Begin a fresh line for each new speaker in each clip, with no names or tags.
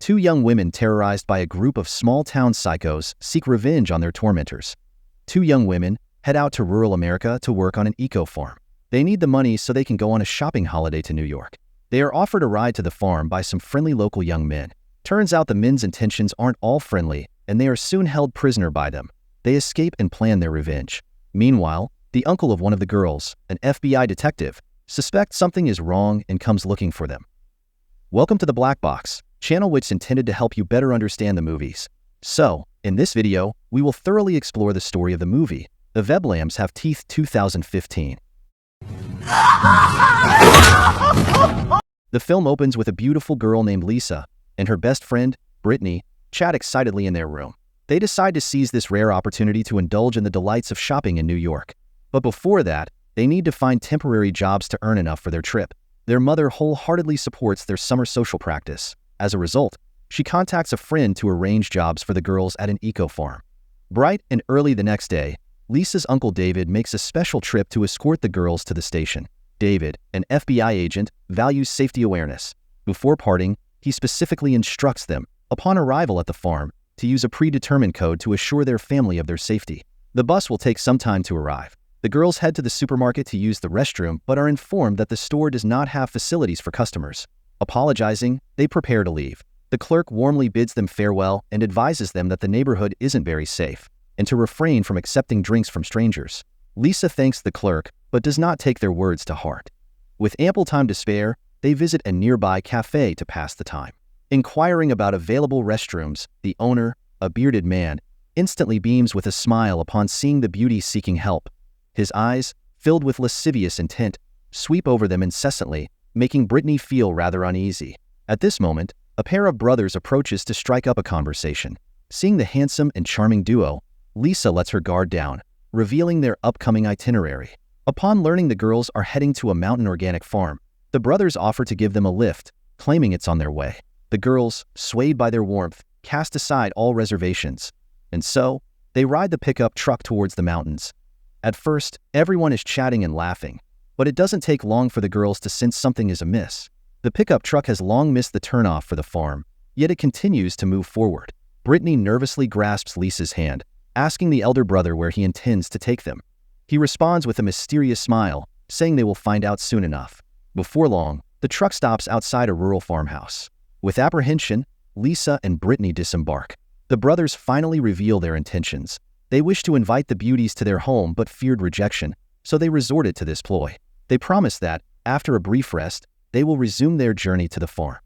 Two young women terrorized by a group of small-town psychos seek revenge on their tormentors. Two young women head out to rural America to work on an eco-farm. They need the money so they can go on a shopping holiday to New York. They are offered a ride to the farm by some friendly local young men. Turns out the men's intentions aren't all friendly, and they are soon held prisoner by them. They escape and plan their revenge. Meanwhile, the uncle of one of the girls, an FBI detective, suspects something is wrong and comes looking for them. Welcome to the Black Box, channel which is intended to help you better understand the movies. So, in this video, we will thoroughly explore the story of the movie, The Veblenz Have Teeth 2015. The film opens with a beautiful girl named Lisa and her best friend, Brittany, chat excitedly in their room. They decide to seize this rare opportunity to indulge in the delights of shopping in New York. But before that, they need to find temporary jobs to earn enough for their trip. Their mother wholeheartedly supports their summer social practice. As a result, she contacts a friend to arrange jobs for the girls at an eco-farm. Bright and early the next day, Lisa's uncle David makes a special trip to escort the girls to the station. David, an FBI agent, values safety awareness. Before parting, he specifically instructs them, upon arrival at the farm, to use a predetermined code to assure their family of their safety. The bus will take some time to arrive. The girls head to the supermarket to use the restroom but are informed that the store does not have facilities for customers. Apologizing, they prepare to leave. The clerk warmly bids them farewell and advises them that the neighborhood isn't very safe, and to refrain from accepting drinks from strangers. Lisa thanks the clerk, but does not take their words to heart. With ample time to spare, they visit a nearby cafe to pass the time. Inquiring about available restrooms, the owner, a bearded man, instantly beams with a smile upon seeing the beauty seeking help. His eyes, filled with lascivious intent, sweep over them incessantly, making Brittany feel rather uneasy. At this moment, a pair of brothers approaches to strike up a conversation. Seeing the handsome and charming duo, Lisa lets her guard down, revealing their upcoming itinerary. Upon learning the girls are heading to a mountain organic farm, the brothers offer to give them a lift, claiming it's on their way. The girls, swayed by their warmth, cast aside all reservations. And so, they ride the pickup truck towards the mountains. At first, everyone is chatting and laughing, but it doesn't take long for the girls to sense something is amiss. The pickup truck has long missed the turnoff for the farm, yet it continues to move forward. Brittany nervously grasps Lisa's hand, asking the elder brother where he intends to take them. He responds with a mysterious smile, saying they will find out soon enough. Before long, the truck stops outside a rural farmhouse. With apprehension, Lisa and Brittany disembark. The brothers finally reveal their intentions. They wish to invite the beauties to their home but feared rejection, so they resorted to this ploy. They promise that, after a brief rest, they will resume their journey to the farm.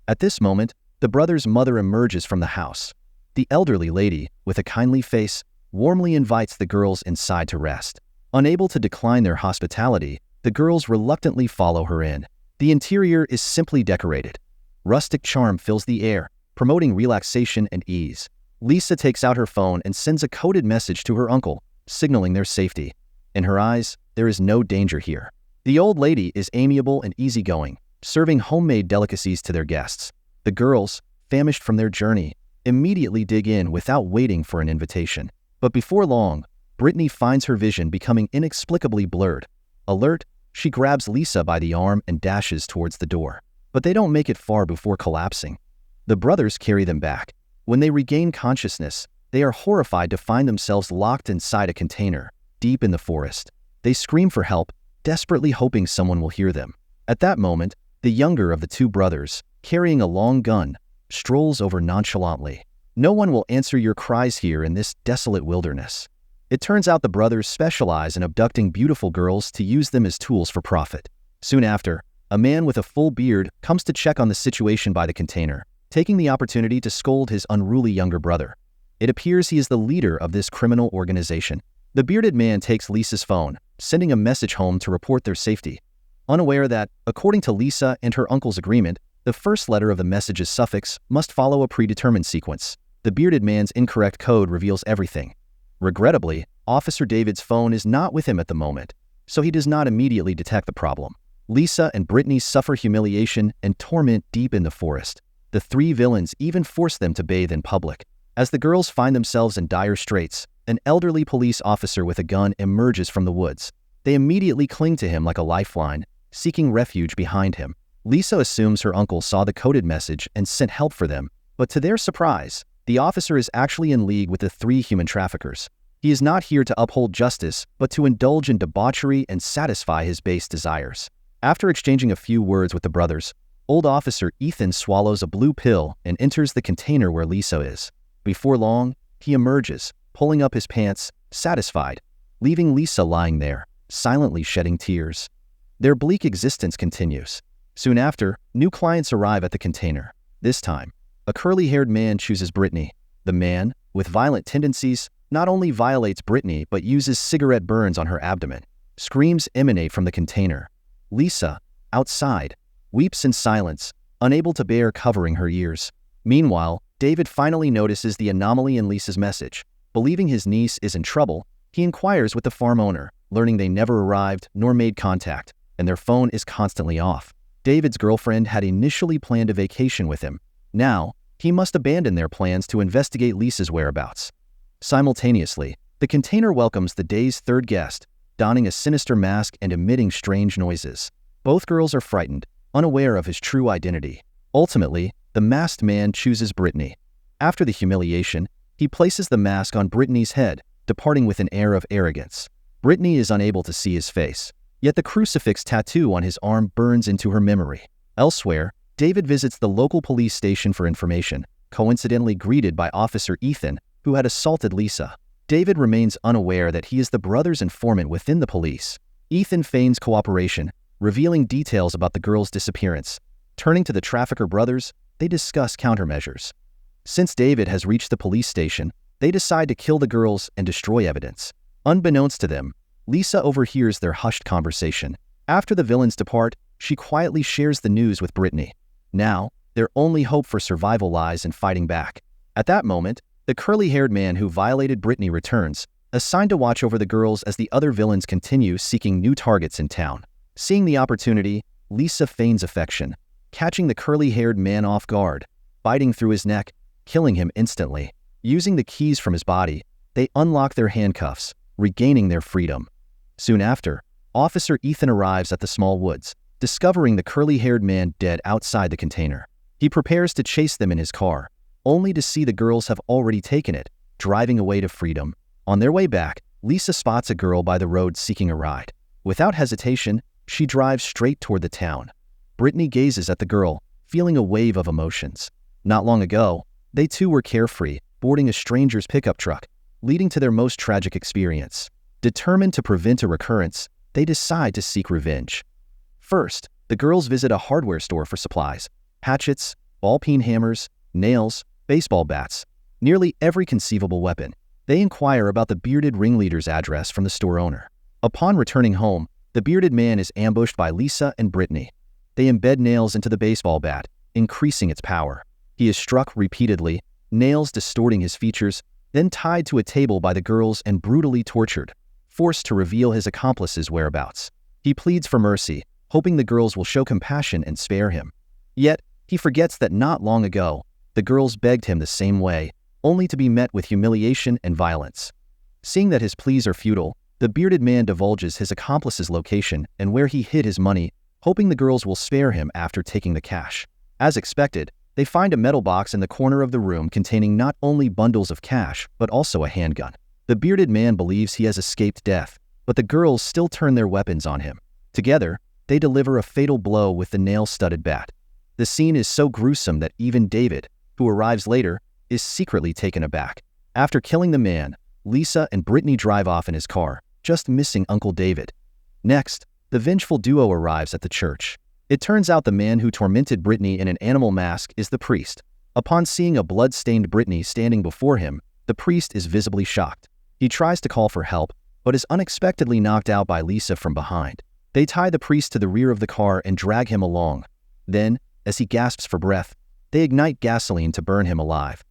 At this moment, the brothers' mother emerges from the house. The elderly lady, with a kindly face, warmly invites the girls inside to rest. Unable to decline their hospitality, the girls reluctantly follow her in. The interior is simply decorated. Rustic charm fills the air, promoting relaxation and ease. Lisa takes out her phone and sends a coded message to her uncle, signaling their safety. In her eyes, there is no danger here. The old lady is amiable and easygoing, serving homemade delicacies to their guests. The girls, famished from their journey, immediately dig in without waiting for an invitation. But before long, Brittany finds her vision becoming inexplicably blurred. Alert, she grabs Lisa by the arm and dashes towards the door. But they don't make it far before collapsing. The brothers carry them back. When they regain consciousness, they are horrified to find themselves locked inside a container, deep in the forest. They scream for help, desperately hoping someone will hear them. At that moment, the younger of the two brothers, carrying a long gun, strolls over nonchalantly. No one will answer your cries here in this desolate wilderness. It turns out the brothers specialize in abducting beautiful girls to use them as tools for profit. Soon after, a man with a full beard comes to check on the situation by the container, taking the opportunity to scold his unruly younger brother. It appears he is the leader of this criminal organization. The bearded man takes Lisa's phone, sending a message home to report their safety. Unaware that, according to Lisa and her uncle's agreement, the first letter of the message's suffix must follow a predetermined sequence. The bearded man's incorrect code reveals everything. Regrettably, Officer David's phone is not with him at the moment, so he does not immediately detect the problem. Lisa and Brittany suffer humiliation and torment deep in the forest. The three villains even force them to bathe in public. As the girls find themselves in dire straits, an elderly police officer with a gun emerges from the woods. They immediately cling to him like a lifeline, seeking refuge behind him. Lisa assumes her uncle saw the coded message and sent help for them, But to their surprise, the officer is actually in league with the three human traffickers. He is not here to uphold justice, but to indulge in debauchery and satisfy his base desires. After exchanging a few words with the brothers, old officer Ethan swallows a blue pill and enters the container where Lisa is. Before long, he emerges, pulling up his pants, satisfied, leaving Lisa lying there, silently shedding tears. Their bleak existence continues. Soon after, new clients arrive at the container. This time, a curly-haired man chooses Brittany. The man, with violent tendencies, not only violates Brittany but uses cigarette burns on her abdomen. Screams emanate from the container. Lisa, outside, weeps in silence, unable to bear covering her ears. Meanwhile, David finally notices the anomaly in Lisa's message. Believing his niece is in trouble, he inquires with the farm owner, learning they never arrived nor made contact, and their phone is constantly off. David's girlfriend had initially planned a vacation with him. Now, he must abandon their plans to investigate Lisa's whereabouts. Simultaneously, the container welcomes the day's third guest, donning a sinister mask and emitting strange noises. Both girls are frightened, unaware of his true identity. Ultimately, the masked man chooses Brittany. After the humiliation, he places the mask on Brittany's head, departing with an air of arrogance. Brittany is unable to see his face, yet the crucifix tattoo on his arm burns into her memory. Elsewhere, David visits the local police station for information, coincidentally greeted by Officer Ethan, who had assaulted Lisa. David remains unaware that he is the brother's informant within the police. Ethan feigns cooperation, revealing details about the girl's disappearance. Turning to the trafficker brothers, they discuss countermeasures. Since David has reached the police station, they decide to kill the girls and destroy evidence. Unbeknownst to them, Lisa overhears their hushed conversation. After the villains depart, she quietly shares the news with Brittany. Now, their only hope for survival lies in fighting back. At that moment, the curly-haired man who violated Brittany returns, assigned to watch over the girls as the other villains continue seeking new targets in town. Seeing the opportunity, Lisa feigns affection, catching the curly-haired man off guard, biting through his neck, killing him instantly. Using the keys from his body, they unlock their handcuffs, regaining their freedom. Soon after, Officer Ethan arrives at the small woods, discovering the curly-haired man dead outside the container. He prepares to chase them in his car, only to see the girls have already taken it, driving away to freedom. On their way back, Lisa spots a girl by the road seeking a ride. Without hesitation, she drives straight toward the town. Brittany gazes at the girl, feeling a wave of emotions. Not long ago, they too were carefree, boarding a stranger's pickup truck, leading to their most tragic experience. Determined to prevent a recurrence, they decide to seek revenge. First, the girls visit a hardware store for supplies: hatchets, ball-peen hammers, nails, baseball bats, nearly every conceivable weapon. They inquire about the bearded ringleader's address from the store owner. Upon returning home, the bearded man is ambushed by Lisa and Brittany. They embed nails into the baseball bat, increasing its power. He is struck repeatedly, nails distorting his features, then tied to a table by the girls and brutally tortured, forced to reveal his accomplice's whereabouts. He pleads for mercy, hoping the girls will show compassion and spare him. Yet, he forgets that not long ago, the girls begged him the same way, only to be met with humiliation and violence. Seeing that his pleas are futile, the bearded man divulges his accomplice's location and where he hid his money, hoping the girls will spare him after taking the cash. As expected, they find a metal box in the corner of the room containing not only bundles of cash, but also a handgun. The bearded man believes he has escaped death, but the girls still turn their weapons on him. Together, they deliver a fatal blow with the nail-studded bat. The scene is so gruesome that even David, who arrives later, is secretly taken aback. After killing the man, Lisa and Brittany drive off in his car, just missing Uncle David. Next, the vengeful duo arrives at the church. It turns out the man who tormented Brittany in an animal mask is the priest. Upon seeing a blood-stained Brittany standing before him, the priest is visibly shocked. He tries to call for help, but is unexpectedly knocked out by Lisa from behind. They tie the priest to the rear of the car and drag him along. Then, as he gasps for breath, they ignite gasoline to burn him alive.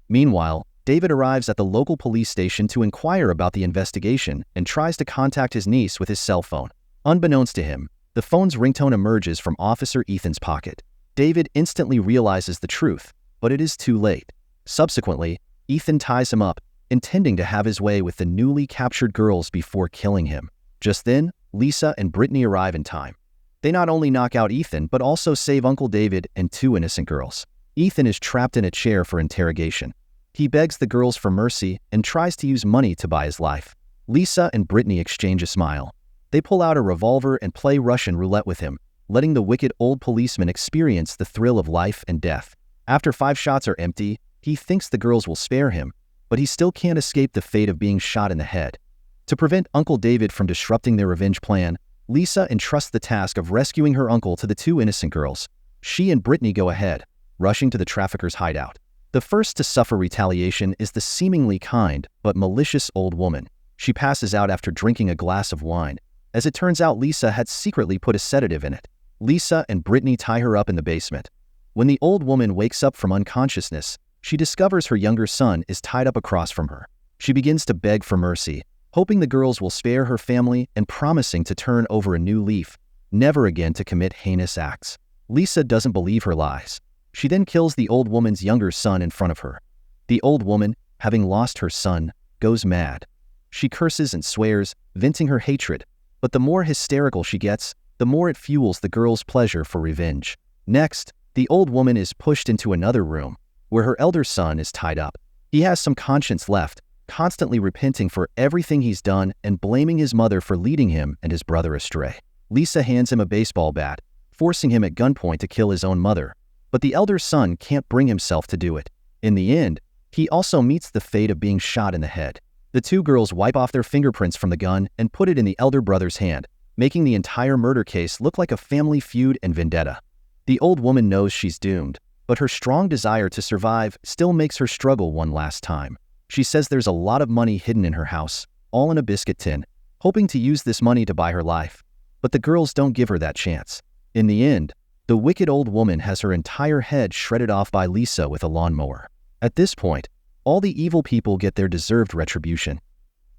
Meanwhile, David arrives at the local police station to inquire about the investigation and tries to contact his niece with his cell phone. Unbeknownst to him, the phone's ringtone emerges from Officer Ethan's pocket. David instantly realizes the truth, but it is too late. Subsequently, Ethan ties him up, intending to have his way with the newly captured girls before killing him. Just then, Lisa and Brittany arrive in time. They not only knock out Ethan, but also save Uncle David and two innocent girls. Ethan is trapped in a chair for interrogation. He begs the girls for mercy and tries to use money to buy his life. Lisa and Brittany exchange a smile. They pull out a revolver and play Russian roulette with him, letting the wicked old policeman experience the thrill of life and death. After 5 shots are empty, he thinks the girls will spare him, but he still can't escape the fate of being shot in the head. To prevent Uncle David from disrupting their revenge plan, Lisa entrusts the task of rescuing her uncle to the 2 innocent girls. She and Brittany go ahead, rushing to the trafficker's hideout. The first to suffer retaliation is the seemingly kind but malicious old woman. She passes out after drinking a glass of wine. As it turns out, Lisa had secretly put a sedative in it. Lisa and Brittany tie her up in the basement. When the old woman wakes up from unconsciousness, she discovers her younger son is tied up across from her. She begins to beg for mercy, hoping the girls will spare her family and promising to turn over a new leaf, never again to commit heinous acts. Lisa doesn't believe her lies. She then kills the old woman's younger son in front of her. The old woman, having lost her son, goes mad. She curses and swears, venting her hatred, but the more hysterical she gets, the more it fuels the girl's pleasure for revenge. Next, the old woman is pushed into another room, where her elder son is tied up. He has some conscience left, constantly repenting for everything he's done and blaming his mother for leading him and his brother astray. Lisa hands him a baseball bat, forcing him at gunpoint to kill his own mother. But the elder son can't bring himself to do it. In the end, he also meets the fate of being shot in the head. The 2 girls wipe off their fingerprints from the gun and put it in the elder brother's hand, making the entire murder case look like a family feud and vendetta. The old woman knows she's doomed, but her strong desire to survive still makes her struggle one last time. She says there's a lot of money hidden in her house, all in a biscuit tin, hoping to use this money to buy her life. But the girls don't give her that chance. In the end, the wicked old woman has her entire head shredded off by Lisa with a lawnmower. At this point, all the evil people get their deserved retribution.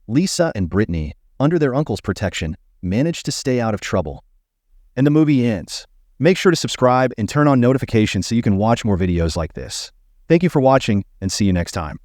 Lisa and Brittany, under their uncle's protection, manage to stay out of trouble. And the movie ends. Make sure to subscribe and turn on notifications so you can watch more videos like this. Thank you for watching, and see you next time.